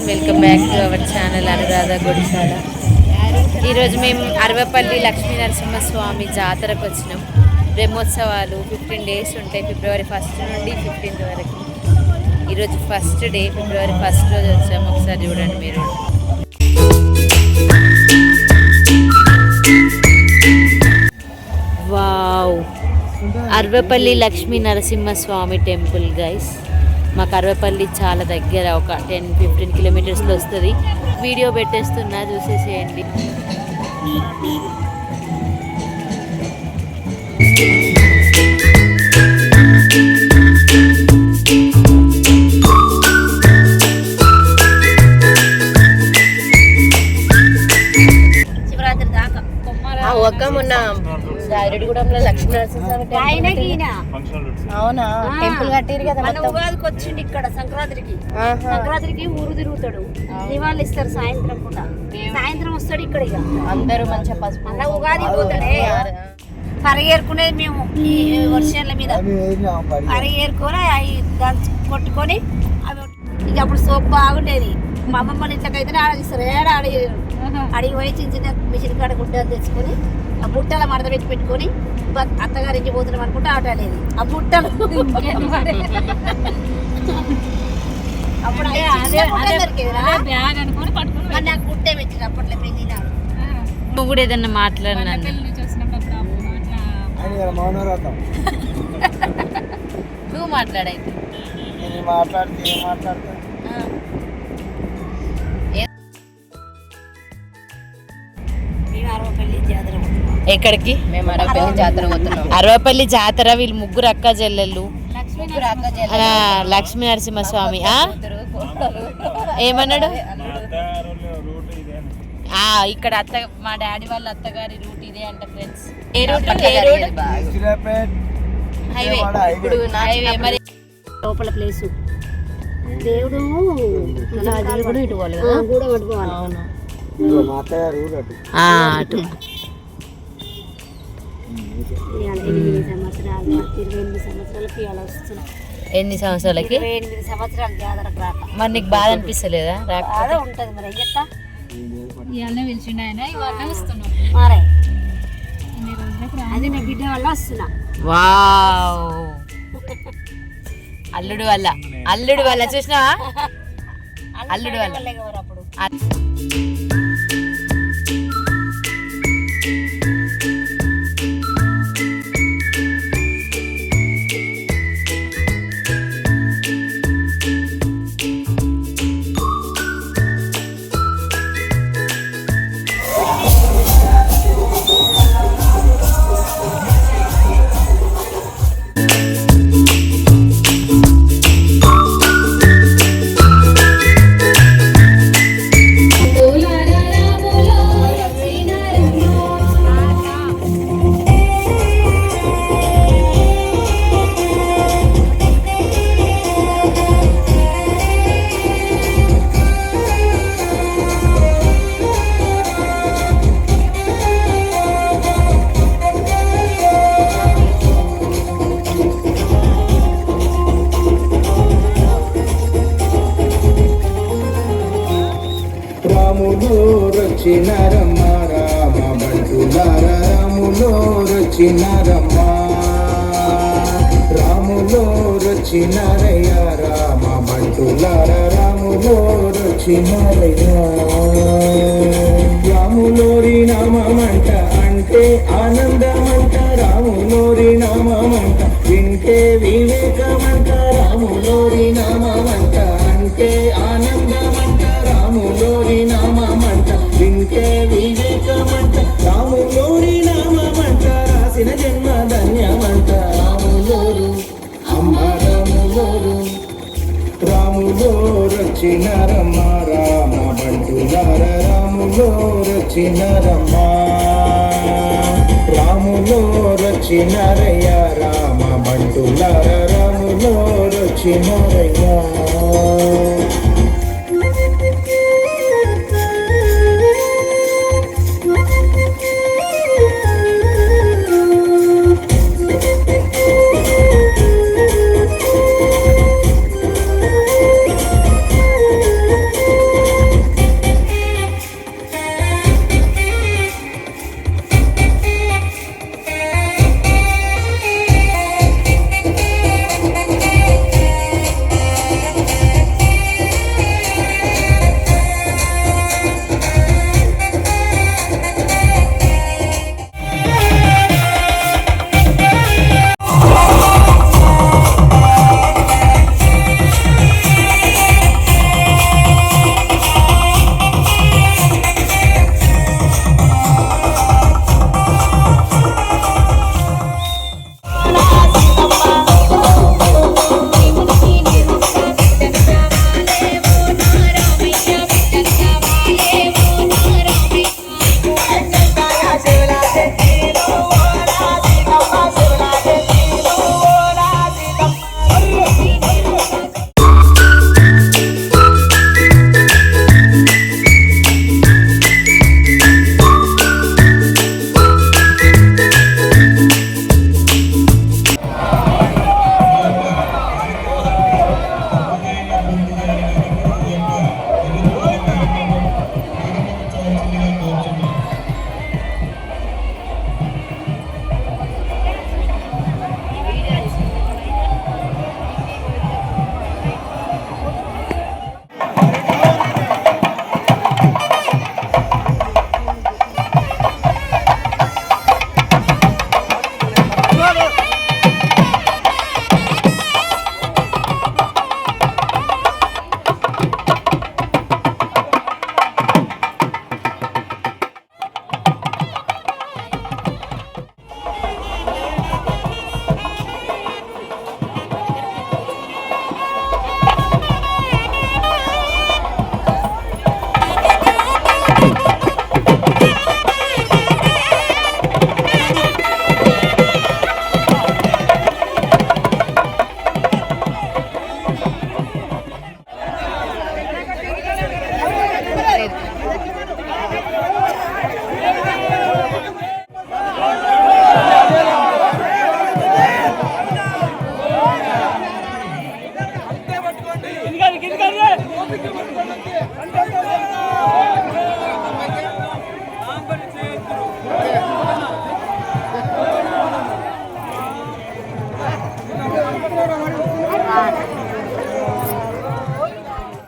Welcome back to our channel Anuradha Gudisala. ఈరోజు మేము అరవపల్లి లక్ష్మీ నరసింహస్వామి జాతరకు వచ్చినాం. బ్రహ్మోత్సవాలు 15 days ఉంటాయి, February 1st నుండి 15th వరకు. ఈరోజు ఫస్ట్ డే, February 1st రోజు వచ్చాము. ఒకసారి చూడండి మీరు. Wow, Aravapalli Lakshmi Narasimhaswamy temple guys. మాకు అరవపల్లి చాలా దగ్గర, ఒక 10-15 kilometers వస్తుంది. వీడియో పెట్టేస్తున్నా, చూసేసేయండి. శివరాత్రి దాకా ఒక్క మొన్న రాయరెడ్డిగూడెంలో లక్ష్మీ నరసింహస్వామి అవునా టెంపుల్ కట్టిరు కదా. ఉగాదికి వచ్చిండు ఇక్కడ సంక్రాంతికి ఊరు తిరుగుతాడు, నివాళులు ఇస్తారు సాయంత్రం పూట. సాయంత్రం వస్తాడు ఇక్కడ, ఇక అందరూ మంచిగా పసుపు అలా ఉగాది పోతాడే. పరిగేరుకునేది మేము ఈ వర్షాల మీద పరిగేరుకొని అవి దంచు కొట్టుకొని అవి ఇక అప్పుడు సోప్ బాగుండేది. మా అమ్మమ్మ ఇంట్లోకైతే ఆడగిస్తారు, అడిగి పోయి చిన్న చిన్న మిషన్ కాడ గుడ్డలు తెచ్చుకొని ఆ బుట్టల మడత పెట్టుకొని అత్తగారికి పోతున్నాం అనుకుంటే ఆట అనేది ఆ బుట్టలు. అప్పుడు నాకు గుట్టే పెట్టిన అప్పట్లో పెళ్లి నాడు. నువ్వు కూడా ఏదన్నా మాట్లాడినా నువ్వు మాట్లాడైతే ఎక్కడికి? మేము అరవపల్లి జాతర పోతున్నాం. అరవపల్లి జాతర. వీళ్ళు ముగ్గురు అక్క చెల్లెళ్ళు, లక్ష్మీ నరసింహస్వామి. ఏమన్నాడు? ఇక్కడ అత్త, మా డాడీ వాళ్ళ అత్తగారి రూట్ ఇదే అంట ఫ్రెండ్స్. ఏ రూట్? హైవే. ఇప్పుడు హైవే మరి లోపల ప్లేస్. దేవుడు కూడా ఇటు పోవాలి కదా, కూడా పట్టుకోవాలి. అవును, అటు 28 సంవత్సరాలకి అలా వస్తున్నాం. ఎన్ని సంవత్సరాలకి? 28 సంవత్సరాలు జాతరకు రాక. మరి నీకు బాధ అనిపిస్తలేదా? రాక ఉంటుంది మరి. ఏం చెప్తా, ఇవాళ పిలిచిండు ఆయన, ఇవాళ వస్తున్నాం. మరే అది నా బిడ్డ వల్ల వస్తున్నా. వావ్, అల్లుడు వల్ల చూసినావా? అల్లుడు వల్ల అప్పుడు రమ రామ బంటులార రాములో రచినరమ్మ, రాములో రచినరయ్య రామ బంటులార రాములో రచినరయ్య. రాములోరి నామమంట అంటే ఆనందమంట, రాములోరి నామమంట వింటే వివేకమంట, రాములోరి నామమంట అంటే ఆనందమంట, రాములోరి నామమంట వింటే వివేకమంట, రాములోరి నామమంట రాసిన జన్మ ధన్యమంట. రాములోరు అమ్మ రాములోరు, రాములో రచినరమ్మ రామ బంటులార రాములో రచినరమ్మ, రాములో రచినరయ్య రామ బంటులార రాములో రచినరయ్య.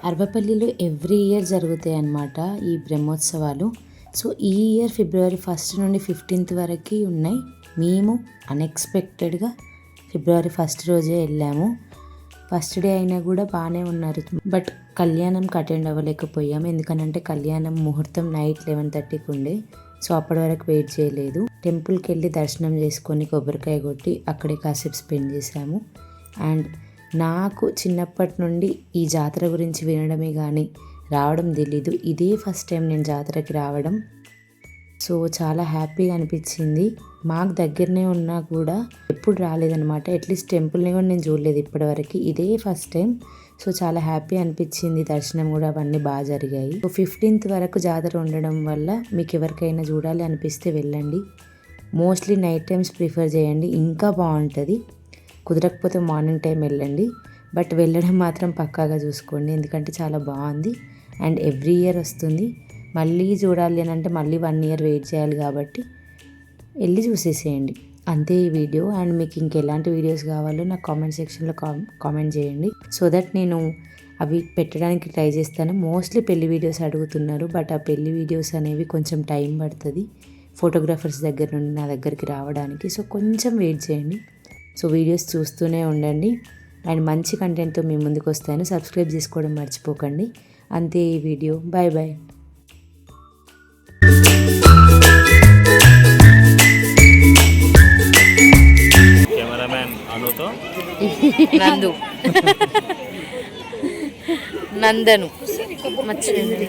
అర్బపల్లిలో ఎవ్రీ ఇయర్ జరుగుతాయి అన్నమాట ఈ బ్రహ్మోత్సవాలు. సో ఈ ఇయర్ ఫిబ్రవరి 1 నుండి 15 వరకు ఉన్నాయి. మేము అన్ఎక్స్పెక్టెడ్గా ఫిబ్రవరి 1 రోజే వెళ్ళాము. ఫస్ట్ డే అయినా కూడా బాగానే ఉన్నారు. బట్ కళ్యాణంకి అటెండ్ అవ్వలేకపోయాము. ఎందుకనంటే కళ్యాణం ముహూర్తం నైట్ 11:30కి ఉండే. సో అప్పటి వరకు వెయిట్ చేయలేదు. టెంపుల్కి వెళ్ళి దర్శనం చేసుకొని కొబ్బరికాయ కొట్టి అక్కడే కాసేపు స్పెండ్ చేశాము. అండ్ నాకు చిన్నప్పటి నుండి ఈ జాతర గురించి వినడమే కానీ రావడం తెలీదు. ఇదే ఫస్ట్ టైం నేను జాతరకి రావడం. సో చాలా హ్యాపీగా అనిపించింది. మాకు దగ్గరనే ఉన్నా కూడా ఎప్పుడు రాలేదన్నమాట. అట్లీస్ట్ టెంపుల్ని కూడా నేను చూడలేదు ఇప్పటివరకు. ఇదే ఫస్ట్ టైం. సో చాలా హ్యాపీ అనిపించింది. దర్శనం కూడా అవన్నీ బాగా జరిగాయి. సో 15th వరకు జాతర ఉండడం వల్ల మీకు ఎవరికైనా చూడాలి అనిపిస్తే వెళ్ళండి. మోస్ట్లీ నైట్ టైమ్స్ ప్రిఫర్ చేయండి, ఇంకా బాగుంటుంది. కుదరకపోతే మార్నింగ్ టైం వెళ్ళండి. బట్ వెళ్ళడం మాత్రం పక్కాగా చూసుకోండి, ఎందుకంటే చాలా బాగుంది. అండ్ ఎవ్రీ ఇయర్ వస్తుంది. మళ్ళీ చూడాలి అని అంటే మళ్ళీ 1 year వెయిట్ చేయాలి. కాబట్టి వెళ్ళి చూసేసేయండి, అంతే ఈ వీడియో. అండ్ మీకు ఇంకెలాంటి వీడియోస్ కావాలో నాకు కామెంట్ సెక్షన్లో కామెంట్ చేయండి. సో దట్ నేను అవి పెట్టడానికి ట్రై చేస్తాను. మోస్ట్లీ పెళ్లి వీడియోస్ అడుగుతున్నారు. బట్ ఆ పెళ్లి వీడియోస్ అనేవి కొంచెం టైం పడుతుంది ఫోటోగ్రాఫర్స్ దగ్గర నుండి నా దగ్గరికి రావడానికి. సో కొంచెం వెయిట్ చేయండి. సో వీడియోస్ చూస్తూనే ఉండండి. అండ్ మంచి కంటెంట్తో మీ ముందుకు వస్తాను. సబ్స్క్రైబ్ చేసుకోవడం మర్చిపోకండి. అంతే ఈ వీడియో. Bye bye. కెమెరామ్యాన్ అనుతో నందను మర్చిపోయింది.